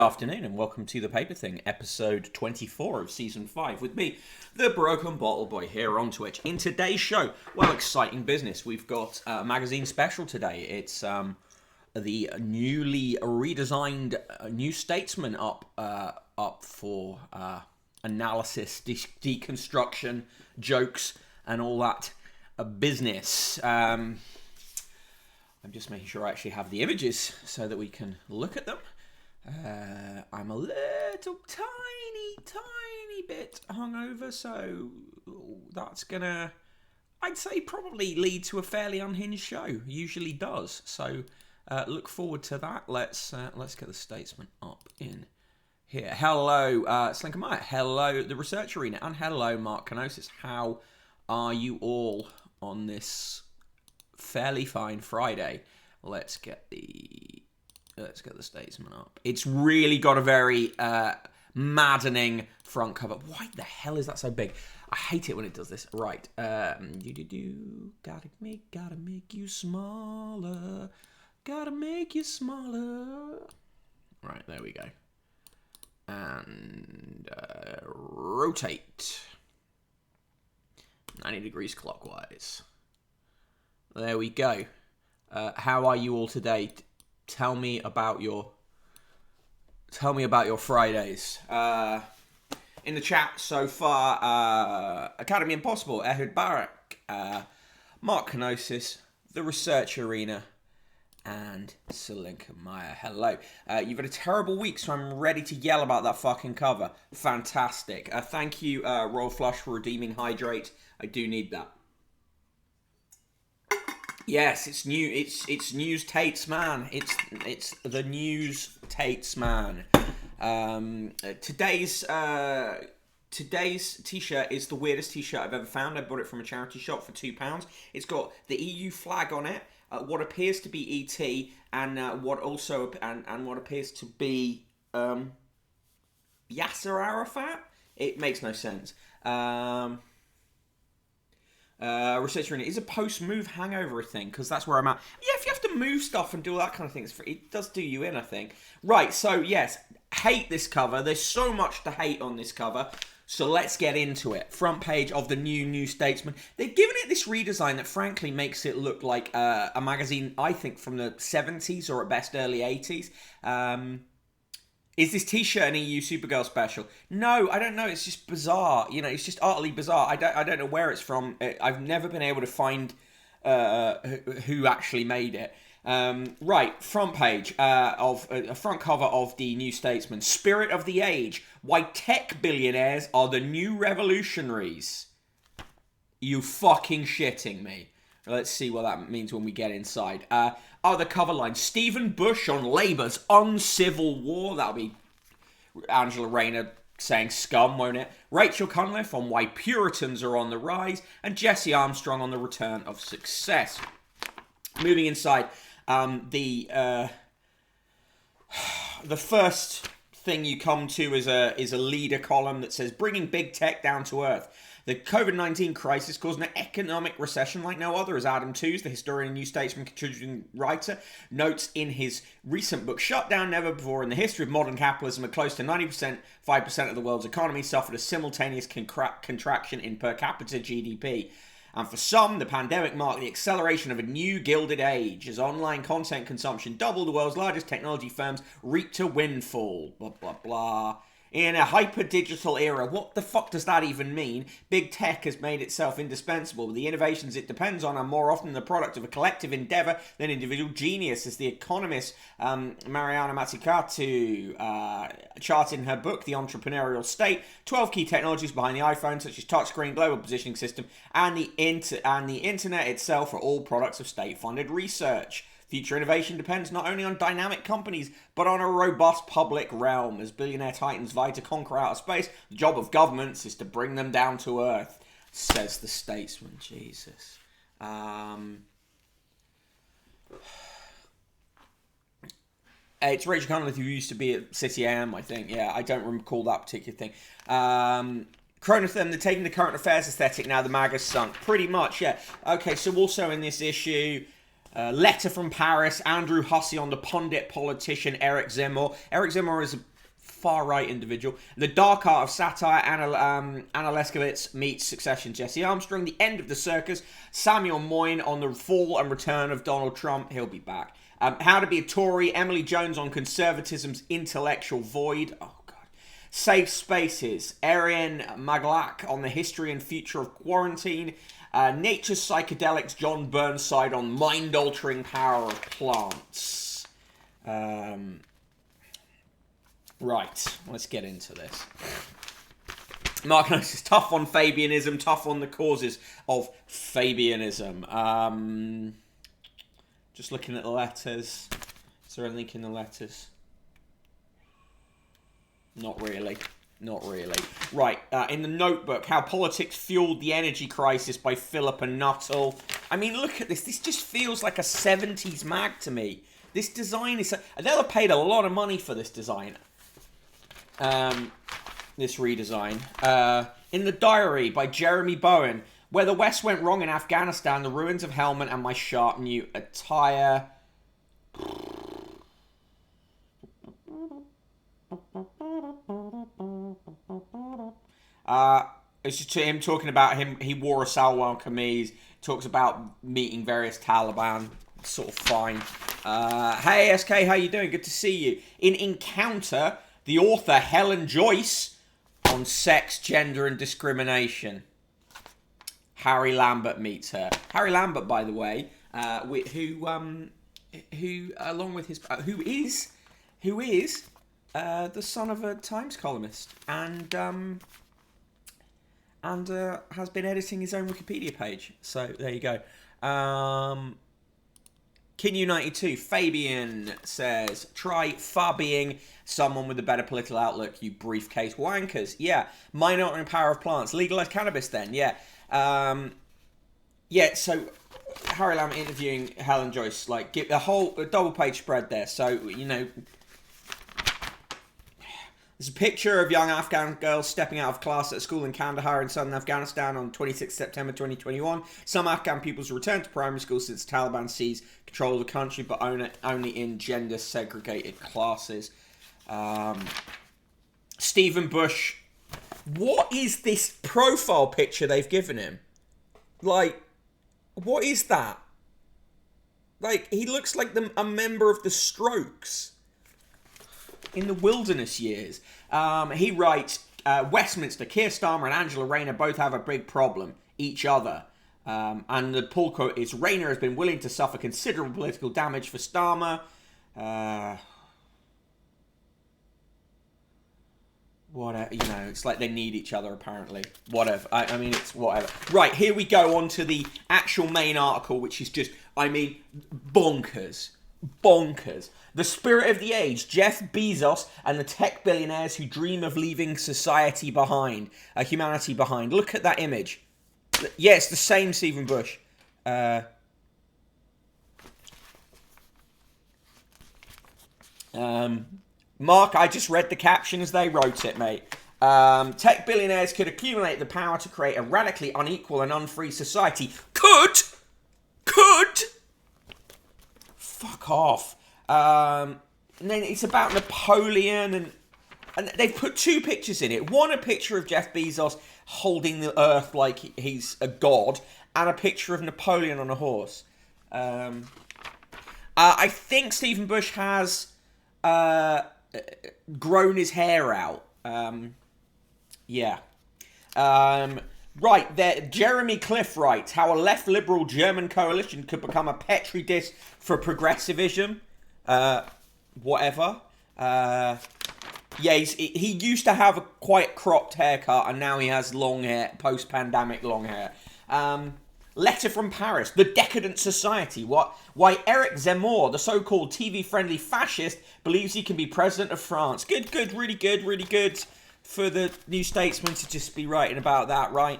Afternoon and welcome to The Paper Thing, episode 24 of season 5 with me, the Broken Bottle Boy, here on Twitch. In today's show, well, exciting business. We've got a magazine special today. It's the newly redesigned New Statesman up for analysis, deconstruction, jokes, and all that business. I'm just making sure I actually have the images so that we can look at them. I'm a little tiny bit hungover, so that's gonna, I'd say, probably lead to a fairly unhinged show. Usually does. So look forward to that. Let's get the Statesman up in here. Hello, Slinker Meyer. Hello, the Research Arena, and hello, Mark Kenosis. How are you all on this fairly fine Friday? Let's get the Statesman up. It's really got a very maddening front cover. Why the hell is that so big? I hate it when it does this. Right. Gotta make you smaller. Gotta make you smaller. Right, there we go. And rotate. 90 degrees clockwise. There we go. How are you all today? Tell me about your Fridays. In the chat so far, Academy Impossible, Ehud Barak, Mark Kenosis, the Research Arena, and Selinka Meyer. Hello. You've had a terrible week, so I'm ready to yell about that fucking cover. Fantastic. Thank you, Royal Flush, for redeeming Hydrate. I do need that. Yes, it's new. It's News Statesman. It's the News Statesman. Today's t-shirt is the weirdest t-shirt I've ever found. I bought it from a charity shop for £2. It's got the EU flag on it, what appears to be ET, and what appears to be Yasser Arafat. It makes no sense. Research Arena is a post-move hangover thing, because that's where I'm at. Yeah, if you have to move stuff and do all that kind of thing, it does do you in, I think. Right, so yes, hate this cover. There's so much to hate on this cover, so let's get into it. Front page of the New Statesman. They've given it this redesign that frankly makes it look like a magazine, I think, from the 70s or at best early 80s. Is this t-shirt an EU Supergirl special? No, I don't know. It's just bizarre. You know, it's just utterly bizarre. I don't know where it's from. I've never been able to find who actually made it. Right, front page of a front cover of the New Statesman. Spirit of the Age. Why tech billionaires are the new revolutionaries. You fucking shitting me. Let's see what that means when we get inside. The cover line. Stephen Bush on Labour's uncivil war. That'll be Angela Rayner saying scum, won't it? Rachel Cunliffe on why Puritans are on the rise. And Jesse Armstrong on the return of success. Moving inside. The first thing you come to is a leader column that says bringing big tech down to earth. The COVID-19 crisis caused an economic recession like no other, as Adam Tooze, the historian and New Statesman contributing writer, notes in his recent book, Shut Down Never Before in the History of Modern Capitalism, at close to 5% of the world's economy suffered a simultaneous contraction in per capita GDP. And for some, the pandemic marked the acceleration of a new gilded age, as online content consumption doubled, the world's largest technology firms reaped a windfall. Blah, blah, blah. In a hyper-digital era, what the fuck does that even mean? Big tech has made itself indispensable. The innovations it depends on are more often the product of a collective endeavour than individual genius, as the economist Mariana Mazzucato charted in her book, The Entrepreneurial State. 12 key technologies behind the iPhone, such as touchscreen, global positioning system, and the internet itself, are all products of state-funded research. Future innovation depends not only on dynamic companies, but on a robust public realm. As billionaire titans vie to conquer outer space, the job of governments is to bring them down to earth, says the Statesman. Jesus. It's Rachel Cunliffe, who used to be at City AM, I think. Yeah, I don't recall that particular thing. Chronothon, they're taking the current affairs aesthetic now, the MAGA's sunk. Pretty much, yeah. Okay, so also in this issue... letter from Paris, Andrew Hussey on the pundit politician Eric Zemmour. Eric Zemmour is far-right individual. The Dark Art of Satire, Anna Leskowitz meets Succession, Jesse Armstrong. The End of the Circus, Samuel Moyne on the fall and return of Donald Trump. He'll be back. How to be a Tory, Emily Jones on conservatism's intellectual void. Oh, God. Safe Spaces, Arian Maglak on the history and future of quarantine. Nature's Psychedelics, John Burnside on mind-altering power of plants. Right, let's get into this. Mark knows it's tough on Fabianism, tough on the causes of Fabianism. Just looking at the letters. Is there a link in the letters? Not really. Not really. Right, in the Notebook, How Politics Fueled the Energy Crisis by Philippa Nuttall. I mean, look at this. This just feels like a 70s mag to me. This design is... They'll have paid a lot of money for this design. This redesign. In the Diary by Jeremy Bowen, Where the West Went Wrong in Afghanistan, The Ruins of Helmand, and My Sharp New Attire. It's just him talking about him. He wore a Salwar kameez. Talks about meeting various Taliban. Sort of fine. Hey SK, how you doing? Good to see you. In Encounter, the author Helen Joyce on sex, gender, and discrimination. Harry Lambert meets her. Harry Lambert, by the way, who along with his who is the son of a Times columnist and has been editing his own Wikipedia page. So there you go. Kin92, Fabian says, try far being someone with a better political outlook, you briefcase wankers. Yeah. Minority and power of plants. Legalize cannabis then. Yeah. Yeah, so Harry Lambert interviewing Helen Joyce, like, give a double page spread there. So, you know, there's a picture of young Afghan girls stepping out of class at a school in Kandahar in southern Afghanistan on 26 September 2021. Some Afghan pupils return to primary school since the Taliban seized control of the country, but only in gender-segregated classes. Stephen Bush. What is this profile picture they've given him? Like, what is that? Like, he looks like a member of the Strokes in the wilderness years. He writes, Westminster, Keir Starmer and Angela Rayner both have a big problem, each other. And the pull quote is, Rayner has been willing to suffer considerable political damage for Starmer. Whatever, you know, it's like they need each other, apparently. Whatever. I mean, it's whatever. Right, here we go on to the actual main article, which is just, I mean, bonkers. Bonkers. The spirit of the age, Jeff Bezos and the tech billionaires who dream of leaving society behind, humanity behind. Look at that image. Yeah, it's the same Stephen Bush. Mark, I just read the caption as they wrote it, mate. Tech billionaires could accumulate the power to create a radically unequal and unfree society. Could? Fuck off. And then it's about Napoleon, and they've put two pictures in it. One, a picture of Jeff Bezos holding the earth like he's a god, and a picture of Napoleon on a horse. I think Stephen Bush has grown his hair out. Yeah. Right, there, Jeremy Cliff writes, how a left-liberal German coalition could become a petri dish for progressivism. Whatever. Yeah, he used to have a quite cropped haircut, and now he has long hair, post-pandemic long hair. Letter from Paris, the decadent society. Why Eric Zemmour, the so-called TV-friendly fascist, believes he can be president of France. Good, really good for the New Statesman to just be writing about that, right?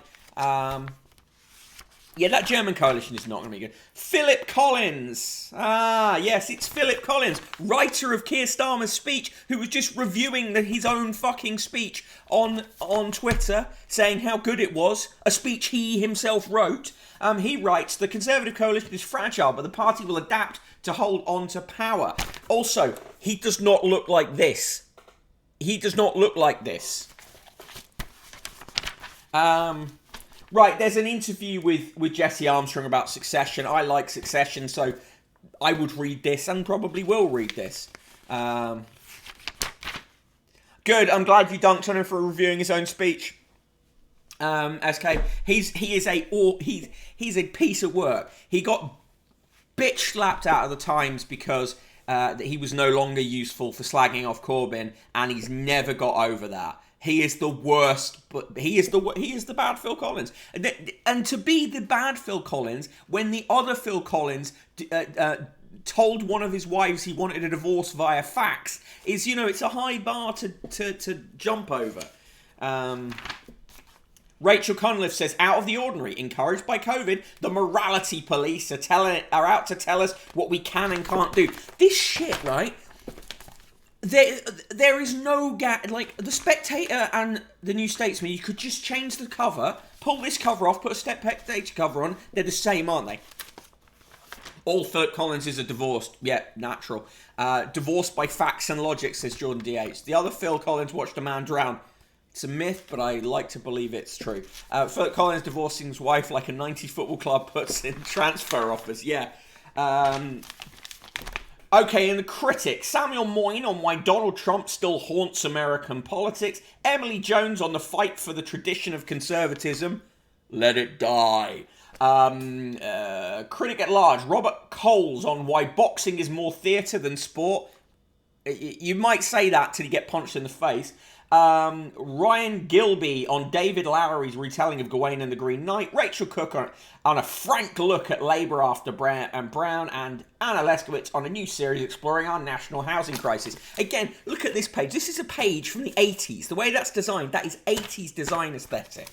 Yeah, that German coalition is not going to be good. Philip Collins. Yes, it's Philip Collins, writer of Keir Starmer's speech, who was just reviewing his own fucking speech on Twitter, saying how good it was, a speech he himself wrote. He writes, the Conservative coalition is fragile, but the party will adapt to hold on to power. Also, he does not look like this. he does not look like this. Right, there's an interview with Jesse Armstrong about Succession. I like Succession, so I would read this and probably will read this. Good, I'm glad you dunked on him for reviewing his own speech. SK, he's a piece of work. He got bitch slapped out of the Times because that he was no longer useful for slagging off Corbyn, and he's never got over that. He is the worst, but he is the bad Phil Collins. And to be the bad Phil Collins when the other Phil Collins told one of his wives he wanted a divorce via fax is, it's a high bar to jump over. Rachel Cunliffe says, out of the ordinary, encouraged by COVID, the morality police are out to tell us what we can and can't do. This shit, right? There is no gap. Like, The Spectator and the New Statesman, you could just change the cover, pull this cover off, put a Spectator cover on. They're the same, aren't they? All Phil Collinses are divorced. Yeah, natural. Divorced by facts and logic, says Jordan DH. The other Phil Collins watched a man drown. It's a myth, but I like to believe it's true. Phil Collins divorcing his wife like a 90s football club puts in transfer offers. Yeah. Okay, and the critic, Samuel Moyne on why Donald Trump still haunts American politics. Emily Jones on the fight for the tradition of conservatism. Let it die. Critic at large, Robert Coles on why boxing is more theatre than sport. You might say that till you get punched in the face. Ryan Gilby on David Lowery's retelling of Gawain and the Green Knight. Rachel Cook on a frank look at Labour after Brown, and Anna Leskowitz on a new series exploring our national housing crisis. Again, look at this page. This is a page from the 80s. The way that's designed, that is 80s design aesthetic.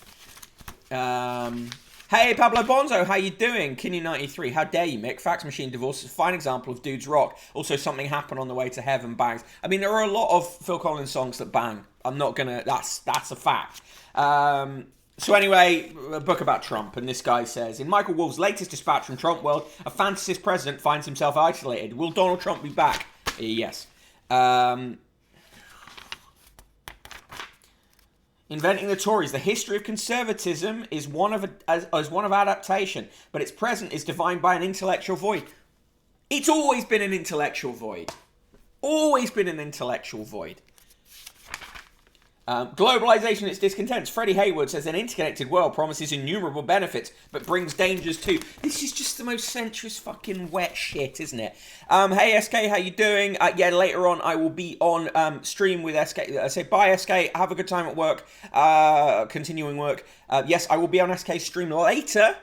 Hey, Pablo Bonzo, how you doing? Kinney93, how dare you, Mick? Fax Machine Divorce is a fine example of dudes rock. Also, Something Happened on the Way to Heaven bangs. I mean, there are a lot of Phil Collins songs that bang. I'm not gonna, that's a fact. So anyway, a book about Trump, and this guy says, in Michael Wolff's latest dispatch from Trump World, a fantasist president finds himself isolated. Will Donald Trump be back? Yes. Inventing the Tories. The history of conservatism is one of adaptation, but its present is defined by an intellectual void. It's always been an intellectual void. Always been an intellectual void. Globalization and its discontents. Freddie Hayward says an interconnected world promises innumerable benefits, but brings dangers too. This is just the most centrist fucking wet shit, isn't it? Hey SK, how you doing? Yeah, later on I will be on stream with SK. I say bye SK, have a good time at work. Continuing work. Yes, I will be on SK stream later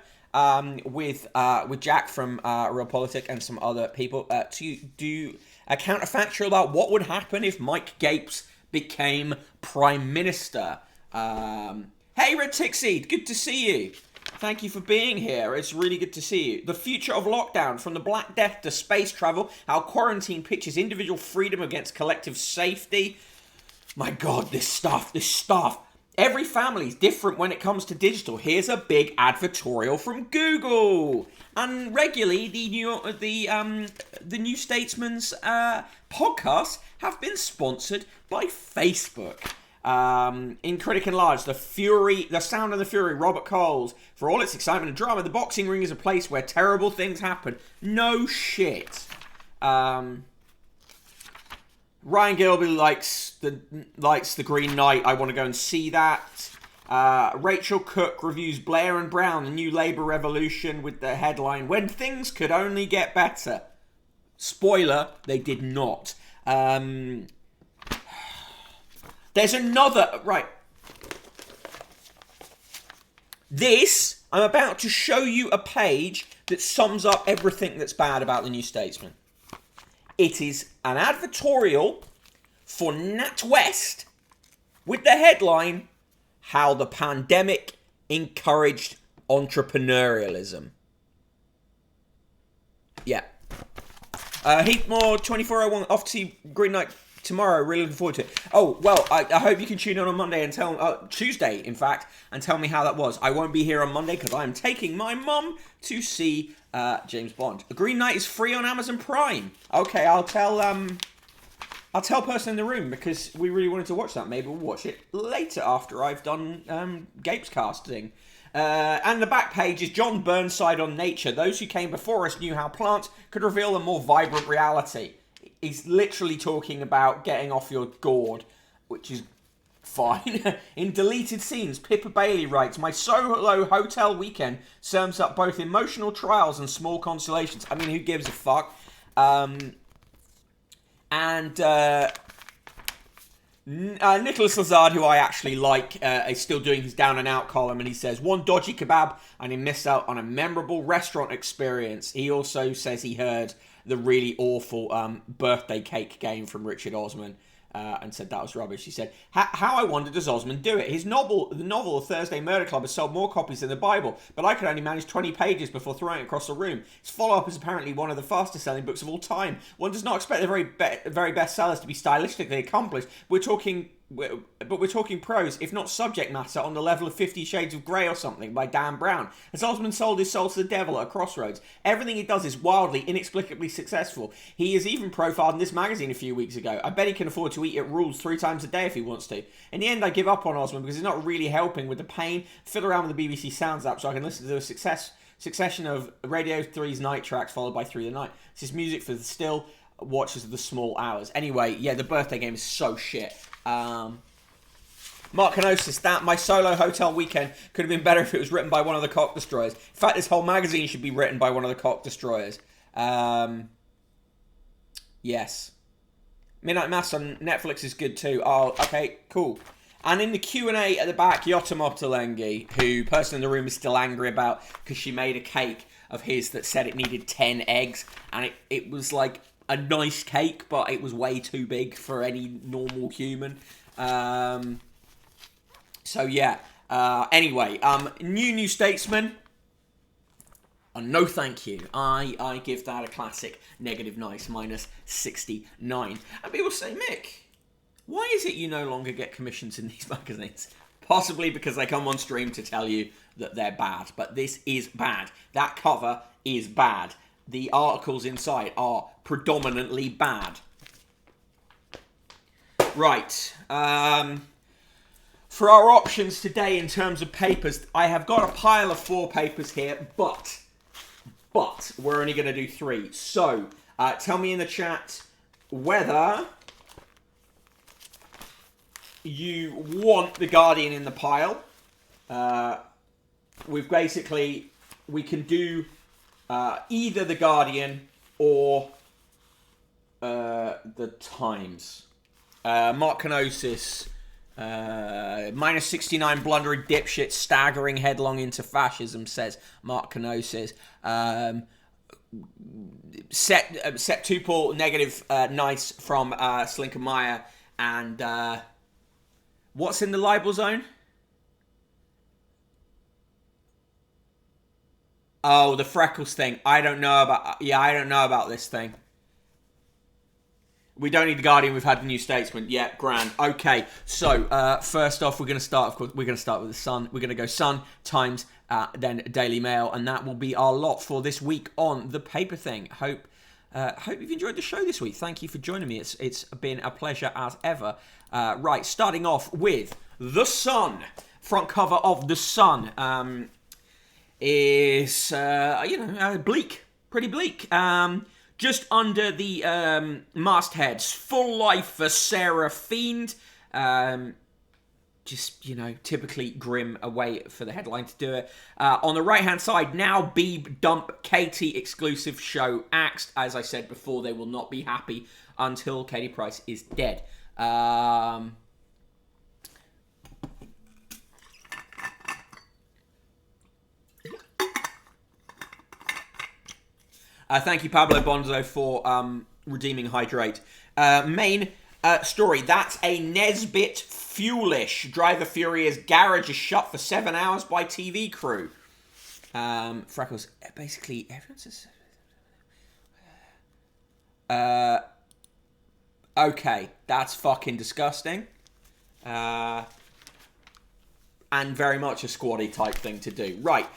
with Jack from Realpolitik and some other people to do a counterfactual about what would happen if Mike Gapes became Prime Minister. Hey, Red Tickseed, good to see you. Thank you for being here. It's really good to see you. The future of lockdown, from the Black Death to space travel, how quarantine pitches individual freedom against collective safety. My God, this stuff. Every family's different when it comes to digital. Here's a big advertorial from Google. And regularly, the New Statesman's podcasts have been sponsored by Facebook. In Critic and Large, the Sound and the Fury, Robert Coles. For all its excitement and drama, the boxing ring is a place where terrible things happen. No shit. Ryan Gilby likes the Green Knight. I want to go and see that. Rachel Cook reviews Blair and Brown, the new Labour revolution, with the headline, When Things Could Only Get Better. Spoiler, they did not. There's another... Right. I'm about to show you a page that sums up everything that's bad about the New Statesman. It is an advertorial for NatWest with the headline, How the Pandemic Encouraged Entrepreneurialism. Yeah. Heathmore 2401 off to Green Knight tomorrow. Really looking forward to it. Oh, well, I hope you can tune in on Monday and Tuesday, in fact, and tell me how that was. I won't be here on Monday because I am taking my mum to see James Bond. The Green Knight is free on Amazon Prime. Okay, I'll tell I'll tell person in the room because we really wanted to watch that. Maybe we'll watch it later after I've done Gabe's casting. And the back page is John Burnside on Nature. Those who came before us knew how plants could reveal a more vibrant reality. He's literally talking about getting off your gourd, which is fine. In deleted scenes, Pippa Bailey writes, my solo hotel weekend sums up both emotional trials and small consolations. I mean, who gives a fuck? Nicholas Lazard, who I actually like, is still doing his down and out column, and he says, one dodgy kebab and he missed out on a memorable restaurant experience. He also says he heard the really awful birthday cake game from Richard Osman. And said that was rubbish. He said, how I wonder does Osman do it? His novel, the novel The Thursday Murder Club, has sold more copies than the Bible, but I could only manage 20 pages before throwing it across the room. His follow-up is apparently one of the fastest selling books of all time. One does not expect the very best sellers to be stylistically accomplished. We're talking prose, if not subject matter, on the level of 50 Shades of Grey or something by Dan Brown. As Osman sold his soul to the devil at a crossroads, everything he does is wildly, inexplicably successful. He is even profiled in this magazine a few weeks ago. I bet he can afford to eat at Rules 3 times a day if he wants to. In the end, I give up on Osman because he's not really helping with the pain. Fiddle around with the BBC Sounds app so I can listen to a succession of Radio 3's night tracks followed by Through the Night. This is music for the still watches of the small hours. Anyway, yeah, the birthday game is so shit. Mark Canosis, that my solo hotel weekend could have been better if it was written by one of the cock destroyers. In fact, this whole magazine should be written by one of the cock destroyers. Yes. Midnight Mass on Netflix is good too. Oh, okay, cool. And in the Q&A at the back, Yotam Optalengi, who person in the room is still angry about because she made a cake of his that said it needed 10 eggs. And it was like a nice cake, but it was way too big for any normal human. So yeah. Anyway, New Statesman. No thank you. I give that a classic negative nice, minus 69. And people say, Mick, why is it you no longer get commissions in these magazines? Possibly because they come on stream to tell you that they're bad. But this is bad. That cover is bad. The articles inside are predominantly bad. Right. For our options today in terms of papers, I have got a pile of 4 papers here, but we're only going to do 3. So, tell me in the chat whether you want The Guardian in the pile. We can do either The Guardian or The Times. Mark Canosis, minus 69 blundering dipshit staggering headlong into fascism, says Mark Canosis. Set Tupel negative nice from Slinker Meyer. And what's in the libel zone? Oh, the freckles thing. I don't know about this thing. We don't need The Guardian. We've had the New Statesman. Yeah, grand. Okay, so first off, we're going to start with the Sun. We're going to go Sun, Times, then Daily Mail, and that will be our lot for this week on the paper thing. Hope you've enjoyed the show this week. Thank you for joining me. It's been a pleasure as ever. Right, starting off with the Sun. Front cover of the Sun is bleak, pretty bleak. Just under the mastheads, full life for Sarah Fiend. Typically grim, a way for the headline to do it. On the right-hand side, now Beeb dump Katie exclusive show axed. As I said before, they will not be happy until Katie Price is dead. Thank you, Pablo Bonzo, for redeeming Hydrate. Main story. That's a Nesbit Fuelish. Driver Furious garage is shut for 7 hours by TV crew. Freckles. Basically, everyone says... Okay, that's fucking disgusting. And and very much a squaddy type thing to do. Right,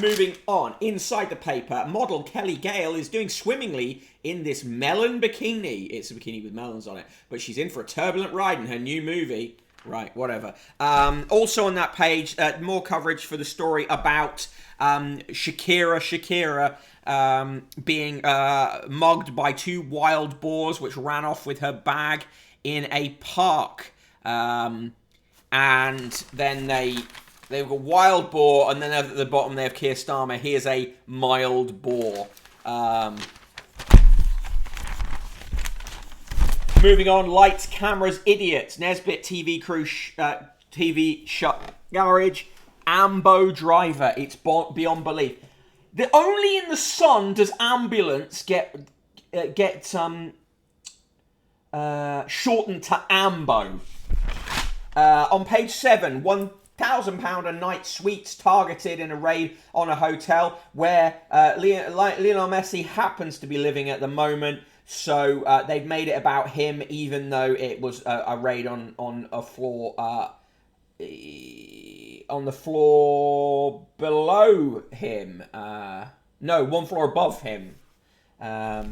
moving on. Inside the paper, model Kelly Gale is doing swimmingly in this melon bikini. It's a bikini with melons on it, but she's in for a turbulent ride in her new movie. Right, whatever. Also on that page, more coverage for the story about Shakira being mugged by 2 wild boars which ran off with her bag in a park. And then they've got wild boar, and then at the bottom they have Keir Starmer. Here's a mild boar. Moving on, lights, cameras, idiots. Nesbitt TV crew, TV shut garage. Ambo driver. It's beyond belief. Only in the Sun does ambulance get shortened to Ambo. On page 7, £1,000 a night suites targeted in a raid on a hotel where Lionel Messi happens to be living at the moment. So they've made it about him, even though it was a raid on a floor on the floor below him. No, 1 floor above him. I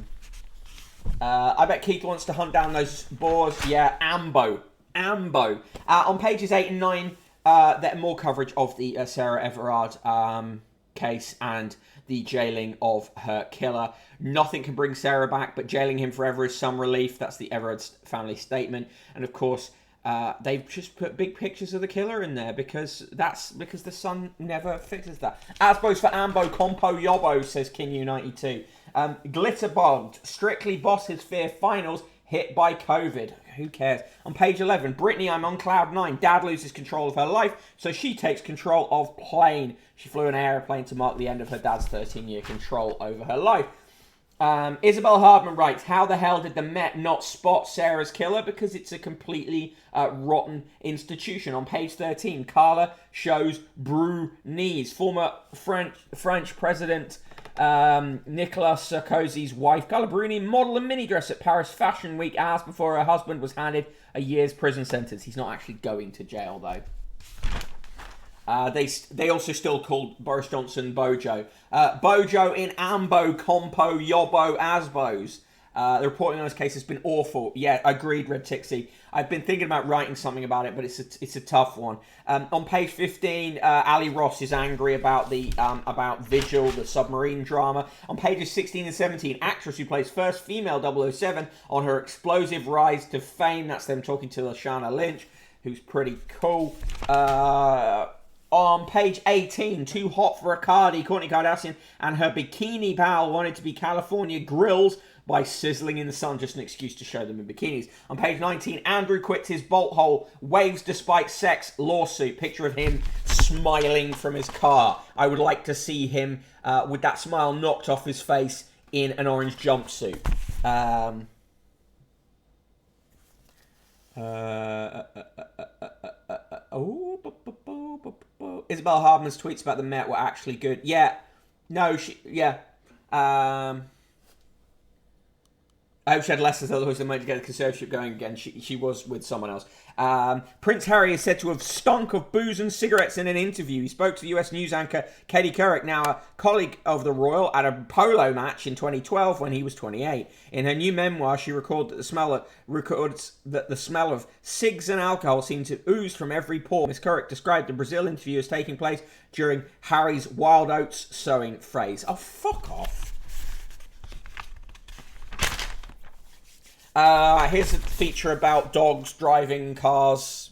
bet Keith wants to hunt down those boars. Yeah, Ambo. On pages 8 and 9, there more coverage of the Sarah Everard case and the jailing of her killer. Nothing can bring Sarah back, but jailing him forever is some relief. That's the Everard family statement. And of course, they've just put big pictures of the killer in there because the Sun never fixes that. Asbos for Ambo, Compo Yobbo, says King U92. Glitterbogged, Strictly Bosses Fear finals hit by COVID. Who cares? On page 11, Brittany, I'm on cloud 9. Dad loses control of her life, so she takes control of plane. She flew an aeroplane to mark the end of her dad's 13-year control over her life. Isabel Hardman writes, how the hell did the Met not spot Sarah's killer? Because it's a completely rotten institution. On page 13, Carla shows Brew knees. Former French President Nicolas Sarkozy's wife, Carla Bruni, model a mini dress at Paris Fashion Week hours before her husband was handed a year's prison sentence. He's not actually going to jail, though. They also still called Boris Johnson Bojo. Bojo in Ambo, Compo, Yobbo, Asbos. The reporting on this case has been awful. Yeah, agreed, Red Tixie. I've been thinking about writing something about it, but it's a tough one. On page 15, Ali Ross is angry about about Vigil, the submarine drama. On pages 16 and 17, actress who plays first female 007 on her explosive rise to fame. That's them talking to Lashana Lynch, who's pretty cool. On page 18, too hot for Riccardi, Kourtney Kardashian and her bikini pal wanted to be California grills by sizzling in the sun, just an excuse to show them in bikinis. On page 19, Andrew quits his bolt hole, waves despite sex lawsuit. Picture of him smiling from his car. I would like to see him with that smile knocked off his face in an orange jumpsuit. Isabel Hardman's tweets about the Met were actually good. Yeah. No, I hope she had lessons, otherwise they might get the conservatorship going again. She was with someone else. Prince Harry is said to have stunk of booze and cigarettes in an interview. He spoke to the US news anchor Katie Couric, now a colleague of the royal, at a polo match in 2012 when he was 28. In her new memoir, she records that the smell of cigs and alcohol seemed to ooze from every pore. Miss Couric described the Brazil interview as taking place during Harry's wild oats sowing phase. Oh, fuck off. Here's a feature about dogs driving cars,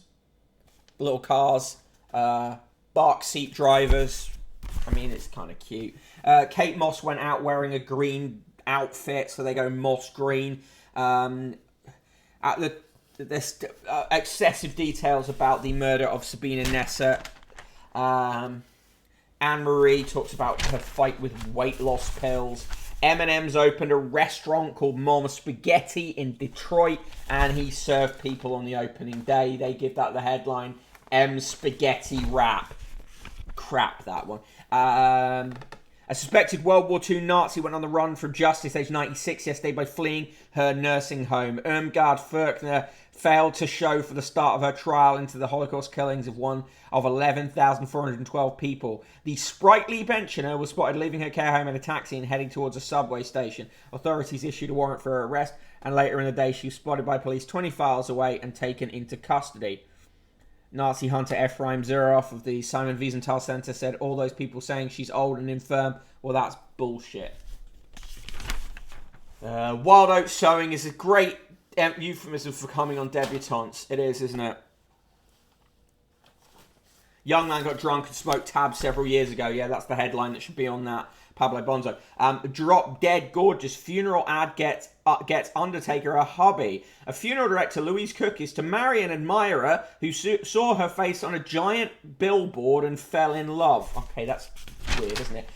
little cars, bark seat drivers. I mean, it's kind of cute. Kate Moss went out wearing a green outfit, so they go moss green. There's excessive details about the murder of Sabina Nessa. Anne-Marie talks about her fight with weight loss pills. M&M's opened a restaurant called Mama Spaghetti in Detroit, and he served people on the opening day. They give that the headline, M Spaghetti Wrap. Crap, that one. A suspected World War II Nazi went on the run from justice, age 96 yesterday, by fleeing her nursing home. Irmgard failed to show for the start of her trial into the Holocaust killings of one of 11,412 people. The sprightly pensioner was spotted leaving her care home in a taxi and heading towards a subway station. Authorities issued a warrant for her arrest, and later in the day she was spotted by police 20 miles away and taken into custody. Nazi hunter Ephraim Zuroff of the Simon Wiesenthal Center said all those people saying she's old and infirm, well, that's bullshit. Wild Oats sewing is a great euphemism for coming on debutantes. It is, isn't it? Young man got drunk and smoked tabs several years ago. Yeah, that's the headline that should be on that. Pablo Bonzo. Drop dead gorgeous funeral ad gets Undertaker a hubby. A funeral director, Louise Cook, is to marry an admirer who saw her face on a giant billboard and fell in love. Okay, that's weird, isn't it?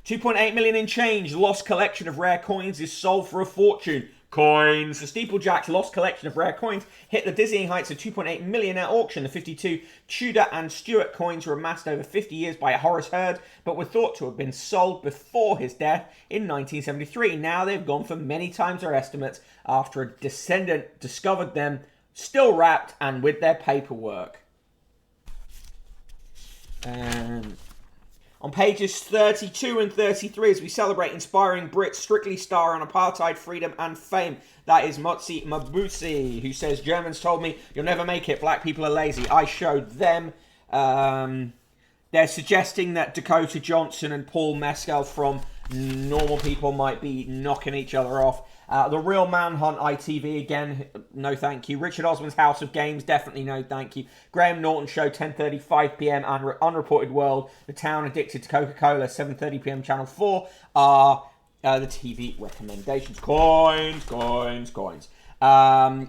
2.8 million in change. Lost collection of rare coins is sold for a fortune. Coins. The Steeplejack's lost collection of rare coins hit the dizzying heights of 2.8 million at auction. The 52 Tudor and Stuart coins were amassed over 50 years by Horace Hurd, but were thought to have been sold before his death in 1973. Now they've gone for many times their estimates after a descendant discovered them, still wrapped and with their paperwork. On pages 32 and 33, as we celebrate inspiring Brits strictly star on apartheid, freedom and fame. That is Motsi Mabuse, who says, Germans told me you'll never make it, black people are lazy. I showed them. They're suggesting that Dakota Johnson and Paul Mescal from Normal People might be knocking each other off. The Real Manhunt ITV, again, no thank you. Richard Osman's House of Games, definitely no thank you. Graham Norton Show, 10:30, 5 p.m. Unreported World. The Town Addicted to Coca-Cola, 7:30 p.m. Channel 4 are the TV recommendations. Coins.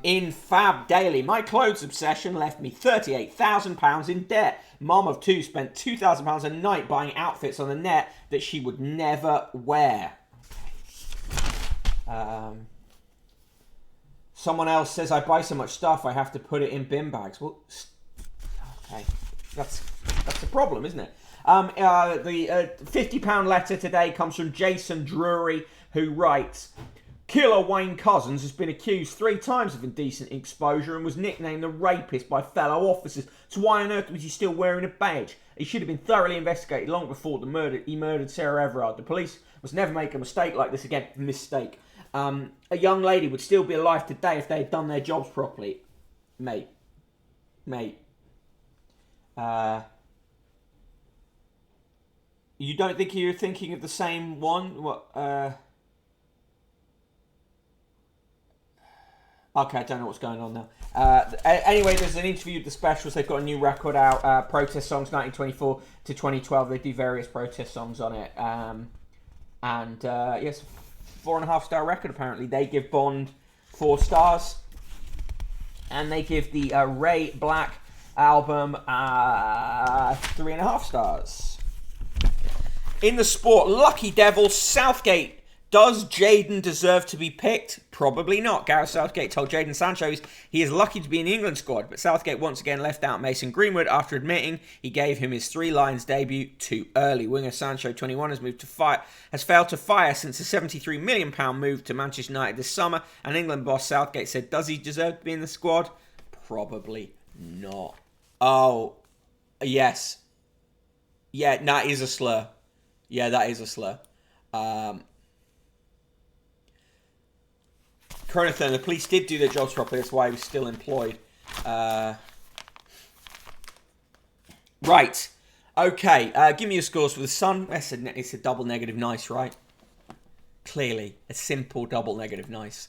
In Fab Daily, my clothes obsession left me £38,000 in debt. Mom of two spent £2,000 a night buying outfits on the net that she would never wear. Someone else says, I buy so much stuff I have to put it in bin bags. Well, okay, that's the problem, isn't it? The £50 letter today comes from Jason Drury, who writes, Killer Wayne Couzens has been accused 3 times of indecent exposure and was nicknamed the rapist by fellow officers. So why on earth was he still wearing a badge? He should have been thoroughly investigated long before he murdered Sarah Everard. The police must never make a mistake like this again. Mistake. A young lady would still be alive today if they had done their jobs properly. Mate. You don't think you're thinking of the same one? What? Okay, I don't know what's going on now. Anyway, there's an interview with the Specials. They've got a new record out, Protest Songs 1924 to 2012. They do various protest songs on it. Yes, 4.5-star record apparently. They give Bond 4 stars. And they give the Ray Black album 3.5 stars. In the sport, Lucky Devils, Southgate. Does Jadon deserve to be picked? Probably not. Gareth Southgate told Jadon Sancho he is lucky to be in the England squad, but Southgate once again left out Mason Greenwood after admitting he gave him his 3 Lions debut too early. Winger Sancho, 21, has failed to fire since the £73 million move to Manchester United this summer, and England boss Southgate said, does he deserve to be in the squad? Probably not. Oh, yes. Yeah, that is a slur. Yeah, that is a slur. Cronathan, the police did do their jobs properly, that's why he was still employed. Right. Okay, give me your scores for the Sun. It's a double negative nice, right? Clearly, a simple double negative nice.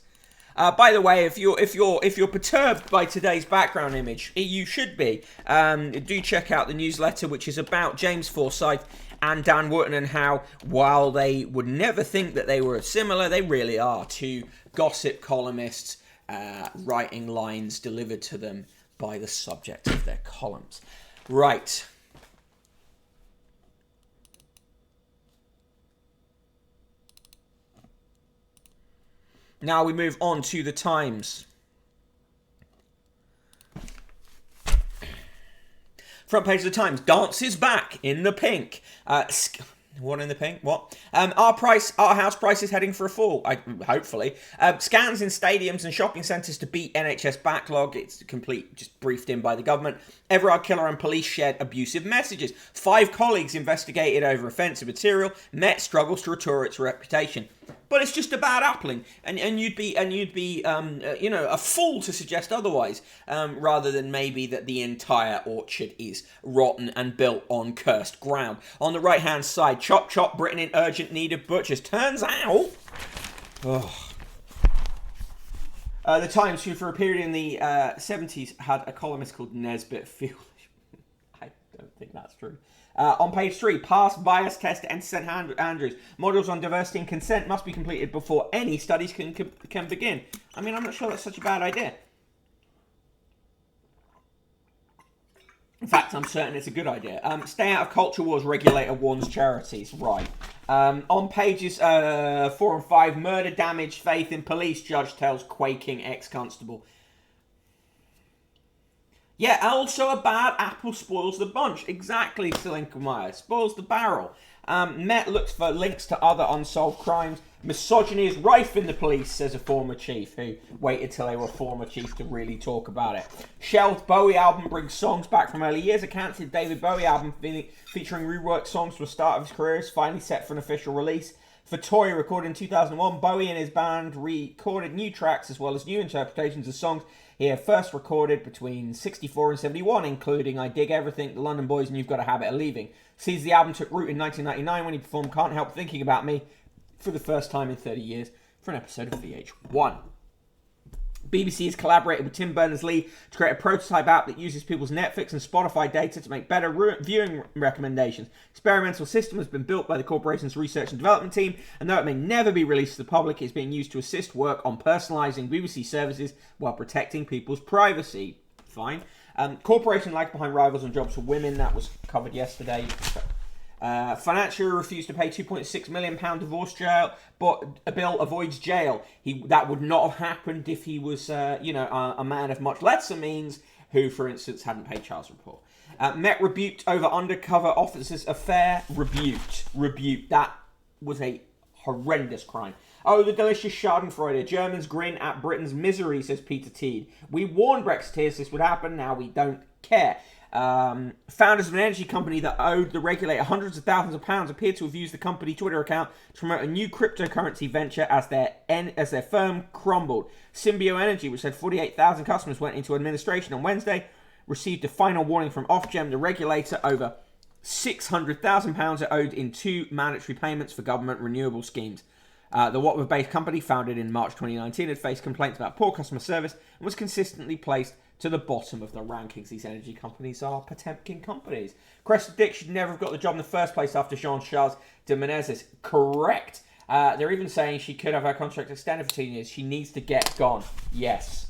By the way, if you're perturbed by today's background image, you should be. Do check out the newsletter, which is about James Forsyth and Dan Wootton, and how, while they would never think that they were similar, they really are. 2 gossip columnists writing lines delivered to them by the subject of their columns. Right. Now we move on to the Times. Front page of the Times. Dances back in the pink. One in the pink. What? Our house price is heading for a fall. Hopefully. Scans in stadiums and shopping centres to beat NHS backlog. It's just briefed in by the government. Everard killer and police shared abusive messages. 5 colleagues investigated over offensive material. Met struggles to restore its reputation. But it's just a bad appling, and you'd be a fool to suggest otherwise, rather than maybe that the entire orchard is rotten and built on cursed ground. On the right hand side, chop chop, Britain in urgent need of butchers. Turns out, the Times, who for a period in the 70s had a columnist called Nesbitt Field. I don't think that's true. On page 3, pass bias test at St Andrews. Modules on diversity and consent must be completed before any studies can begin. I mean, I'm not sure that's such a bad idea. In fact, I'm certain it's a good idea. Stay out of culture wars, regulator warns charities. Right. On pages 4 and 5, murder damaged faith in police, judge tells quaking ex-constable. Yeah, also a bad apple spoils the bunch. Exactly, Selinka-Meyer. Spoils the barrel. Met looks for links to other unsolved crimes. Misogyny is rife in the police, says a former chief who waited till they were former chiefs to really talk about it. Shelved Bowie album brings songs back from early years. A cancelled David Bowie album featuring reworked songs from the start of his career is finally set for an official release. For Toy, recorded in 2001, Bowie and his band recorded new tracks as well as new interpretations of songs he had first recorded between 64 and 71, including I Dig Everything, The London Boys, and You've Got a Habit of Leaving. Sees the album took root in 1999 when he performed Can't Help Thinking About Me for the first time in 30 years for an episode of VH1. BBC has collaborated with Tim Berners-Lee to create a prototype app that uses people's Netflix and Spotify data to make better viewing recommendations. Experimental system has been built by the corporation's research and development team, and though it may never be released to the public, it's being used to assist work on personalising BBC services while protecting people's privacy. Fine. Corporation lags behind rivals on jobs for women. That was covered yesterday. Financially refused to pay £2.6 million divorce bill avoids jail. That would not have happened if he was, a man of much lesser means who, for instance, hadn't paid child support. Met rebuked over undercover officers' affair. Rebuked. That was a horrendous crime. Oh, the delicious Schadenfreude. Germans grin at Britain's misery, says Peter Teed. We warned Brexiteers this would happen. Now we don't care. Founders of an energy company that owed the regulator hundreds of thousands of pounds appear to have used the company Twitter account to promote a new cryptocurrency venture as their firm crumbled. Symbio Energy, which had 48,000 customers, went into administration on Wednesday, received a final warning from Ofgem, the regulator, over £600,000 it owed in 2 mandatory payments for government renewable schemes. The Watford-based company, founded in March 2019, had faced complaints about poor customer service and was consistently placed to the bottom of the rankings. These energy companies are Potemkin companies. Cressida Dick should never have got the job in the first place after Jean-Charles de Menezes. Correct. They're even saying she could have her contract extended for 2 years. She needs to get gone. Yes.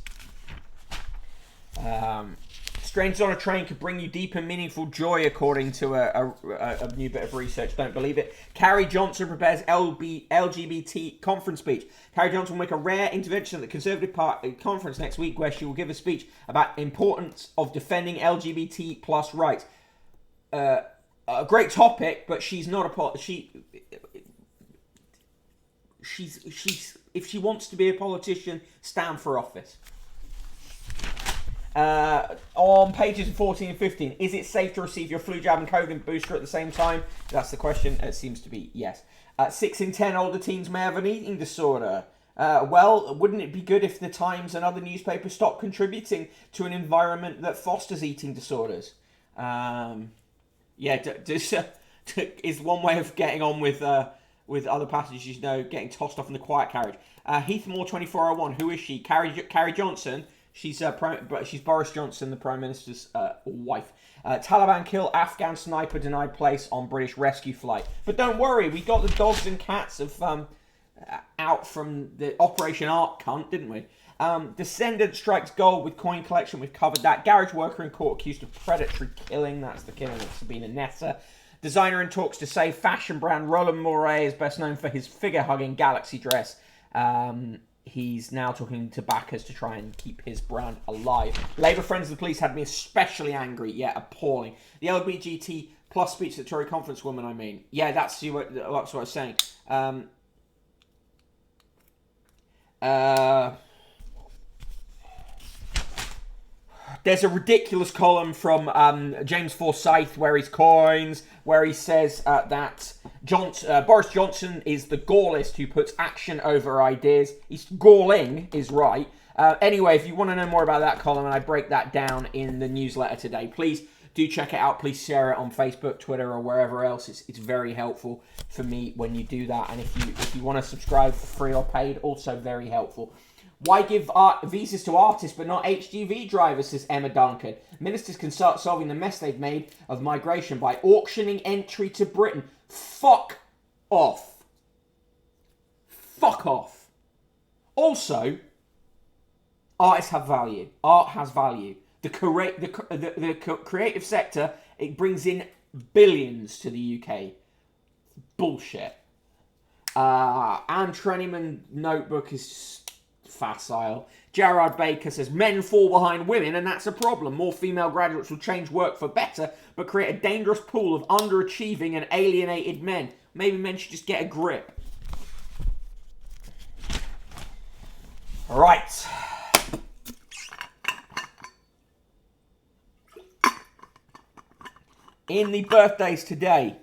Strangers on a Train could bring you deep and meaningful joy, according to a new bit of research. Don't believe it. Carrie Johnson prepares LGBT conference speech. Carrie Johnson will make a rare intervention at the Conservative Party conference next week, where she will give a speech about importance of defending LGBT plus rights. A great topic, but she's not she's if she wants to be a politician, stand for office. On pages 14 and 15, is it safe to receive your flu jab and COVID booster at the same time? That's the question. It seems to be yes. 6 in 10 older teens may have an eating disorder. Well, wouldn't it be good if the Times and other newspapers stopped contributing to an environment that fosters eating disorders? Is one way of getting on with other passengers, getting tossed off in the quiet carriage. Heathmore 2401, who is she? Carrie Johnson. She's Boris Johnson, the Prime Minister's wife. Taliban kill Afghan sniper denied place on British rescue flight. But don't worry, we got the dogs and cats out from the Operation Ark cunt, didn't we? Descendant strikes gold with coin collection. We've covered that. Garage worker in court accused of predatory killing. That's the killing of Sabina Nessa. Designer in talks to save fashion brand Roland Mouret is best known for his figure-hugging Galaxy dress. He's now talking to backers to try and keep his brand alive. Labour Friends of the Police had me especially angry, yet appalling. The LGBT Plus speech at Tory conference woman, I mean. Yeah, that's what I was saying. There's a ridiculous column from James Forsyth where he says that Boris Johnson is the Gaullist who puts action over ideas. He's galling, is right. Anyway, if you want to know more about that column, and I break that down in the newsletter today, please do check it out. Please share it on Facebook, Twitter, or wherever else. It's very helpful for me when you do that. And if you want to subscribe for free or paid, also very helpful. Why give visas to artists but not HGV drivers, says Emma Duncan. Ministers can start solving the mess they've made of migration by auctioning entry to Britain. Fuck off. Fuck off. Also, artists have value. Art has value. The creative sector, it brings in billions to the UK. Bullshit. Anne Trenniman notebook is facile. Gerard Baker says, men fall behind women and that's a problem. More female graduates will change work for better, but create a dangerous pool of underachieving and alienated men. Maybe men should just get a grip. Right. In the birthdays today,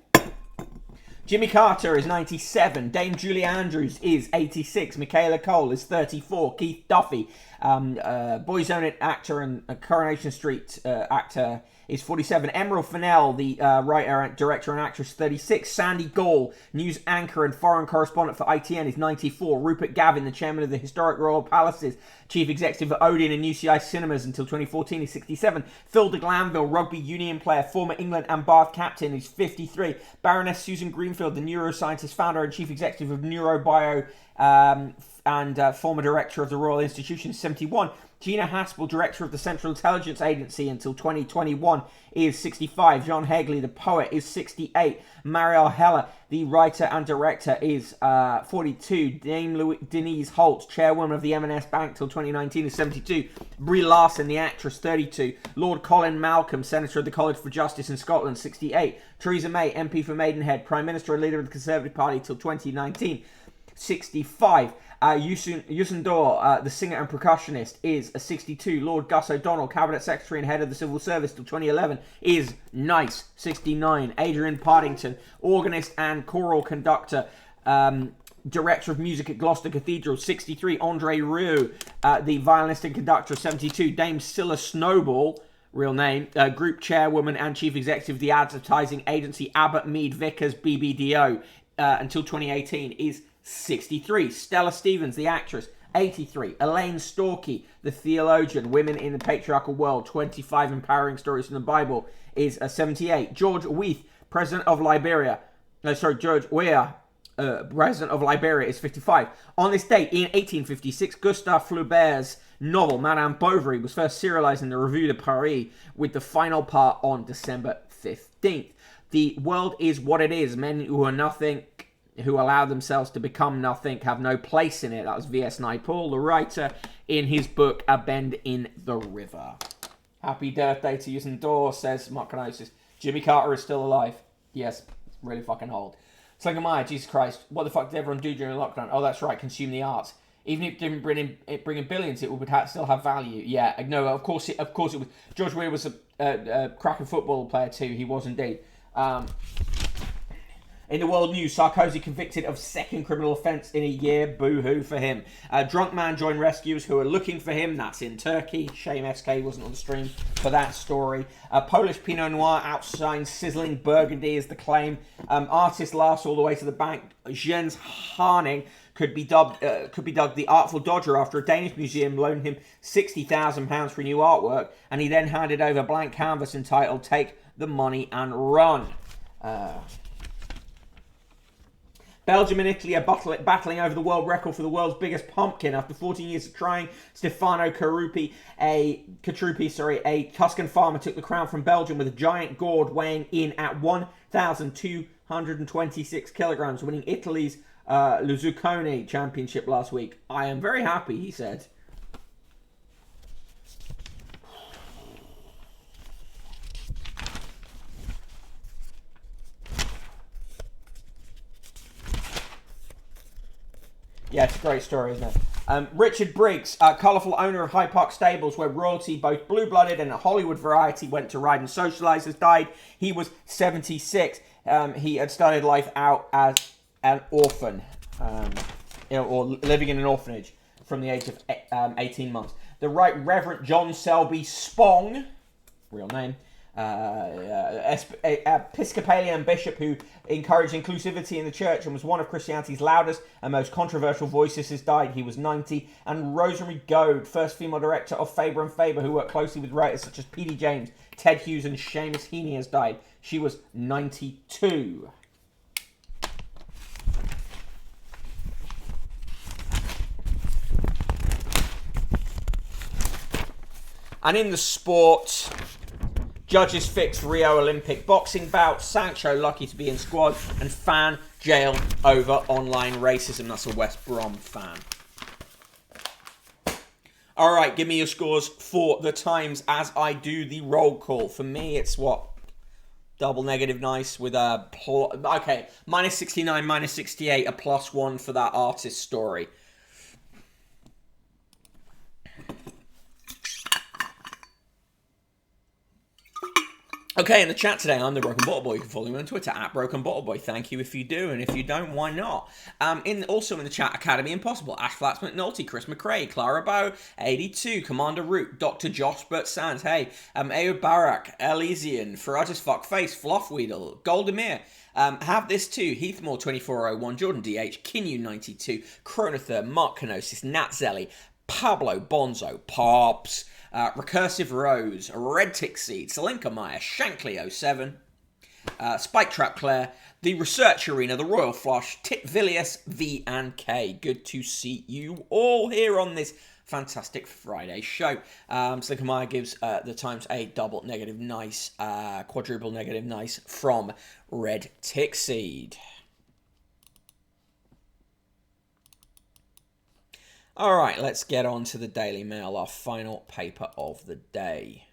Jimmy Carter is 97, Dame Julie Andrews is 86, Michaela Cole is 34, Keith Duffy, Boyzone actor and Coronation Street actor, is 47, Emerald Fennell, the writer, director and actress, 36, Sandy Gall, news anchor and foreign correspondent for ITN, is 94, Rupert Gavin, the chairman of the Historic Royal Palaces, chief executive of Odeon and UCI Cinemas until 2014, is 67, Phil de Glanville, rugby union player, former England and Bath captain, is 53, Baroness Susan Greenfield, the neuroscientist, founder and chief executive of Neurobio and former director of the Royal Institution, 71. Gina Haspel, director of the Central Intelligence Agency until 2021, is 65. John Hegley, the poet, is 68. Marielle Heller, the writer and director, is 42. Dame Denise Holt, chairwoman of the M&S Bank till 2019, is 72. Brie Larson, the actress, 32. Lord Colin Malcolm, senator of the College for Justice in Scotland, 68. Theresa May, MP for Maidenhead, prime minister and leader of the Conservative Party till 2019, 65. Yusun Dor, the singer and percussionist, is a 62. Lord Gus O'Donnell, cabinet secretary and head of the civil service till 2011, is nice, 69. Adrian Partington, organist and choral conductor, director of music at Gloucester Cathedral, 63. Andre Rieu, the violinist and conductor, 72. Dame Scylla Snowball, real name, group chairwoman and chief executive of the advertising agency Abbott Mead Vickers BBDO until 2018, is 63. Stella Stevens, the actress, 83. Elaine Storkey, the theologian, Women in the Patriarchal World, 25 Empowering Stories from the Bible, is 78. George Weah, president of Liberia, president of Liberia, is 55. On this date, in 1856, Gustave Flaubert's novel Madame Bovary was first serialized in the Revue de Paris, with the final part on December 15th. The world is what it is. Men who are nothing, who allow themselves to become nothing, have no place in it. That was V.S. Naipaul, the writer, in his book A Bend in the River. Happy birthday to Yusun Dor, says Mark Canosis. Jimmy Carter is still alive. Yes, it's really fucking old. Slugger Jesus Christ, what the fuck did everyone do during lockdown? Oh, that's right, consume the arts. Even if it didn't bring in billions, it would still have value. Yeah, no, of course it was. George Weah was a cracking football player too. He was indeed. In the world news, Sarkozy convicted of second criminal offence in a year. Boo-hoo for him. Drunk man joined rescuers who are looking for him. That's in Turkey. Shame SK wasn't on the stream for that story. Polish Pinot Noir outshines sizzling Burgundy is the claim. Artist laughs all the way to the bank. Jens Harning could be dubbed the Artful Dodger after a Danish museum loaned him £60,000 for new artwork, and he then handed over blank canvas entitled "Take the Money and Run." Belgium and Italy are battling over the world record for the world's biggest pumpkin. After 14 years of trying, Stefano Carupi, a Tuscan farmer, took the crown from Belgium with a giant gourd weighing in at 1,226 kilograms, winning Italy's Luzucone championship last week. I am very happy, he said. Yeah, it's a great story, isn't it? Richard Briggs, colourful owner of Hyde Park Stables, where royalty, both blue-blooded and a Hollywood variety, went to ride and socialise, has died. He was 76. He had started life out as an orphan, or living in an orphanage from the age of 18 months. The Right Reverend John Selby Spong, real name, Episcopalian bishop who encouraged inclusivity in the church and was one of Christianity's loudest and most controversial voices, has died. He was 90. And Rosemary Goad, first female director of Faber and Faber, who worked closely with writers such as P.D. James, Ted Hughes and Seamus Heaney, has died. She was 92. And in the sport, judges fixed Rio Olympic boxing bout. Sancho lucky to be in squad. And fan jailed over online racism. That's a West Brom fan. All right, give me your scores for the Times as I do the roll call. For me, it's what? Double negative nice with a... Okay, minus 69, minus 68, a +1 for that artist story. Okay, in the chat today, I'm the Broken Bottle Boy. You can follow me on Twitter, @BrokenBottleBoy. Thank you if you do, and if you don't, why not? Also in the chat, Academy Impossible, Ash Flats McNulty, Chris McRae, Clara Bow, 82, Commander Root, Dr. Josh Burt Sands, hey, Ayo Barak, Elysian, Farajas Fuckface, Fluffweedle, Goldemir, Have This Too, Heathmore 2401, Jordan DH, Kinyu 92, Chronother, Mark Kenosis, Nat Zelly, Pablo Bonzo, Pops, Recursive Rose, Red Tick Seed, Selenka Meyer, Shankly 07, Spike Trap Claire, The Research Arena, The Royal Flush, Tip Villius, V and K. Good to see you all here on this fantastic Friday show. Selenka Meyer gives the Times a double negative nice, quadruple negative nice from Red Tick Seed. All right, let's get on to the Daily Mail, our final paper of the day.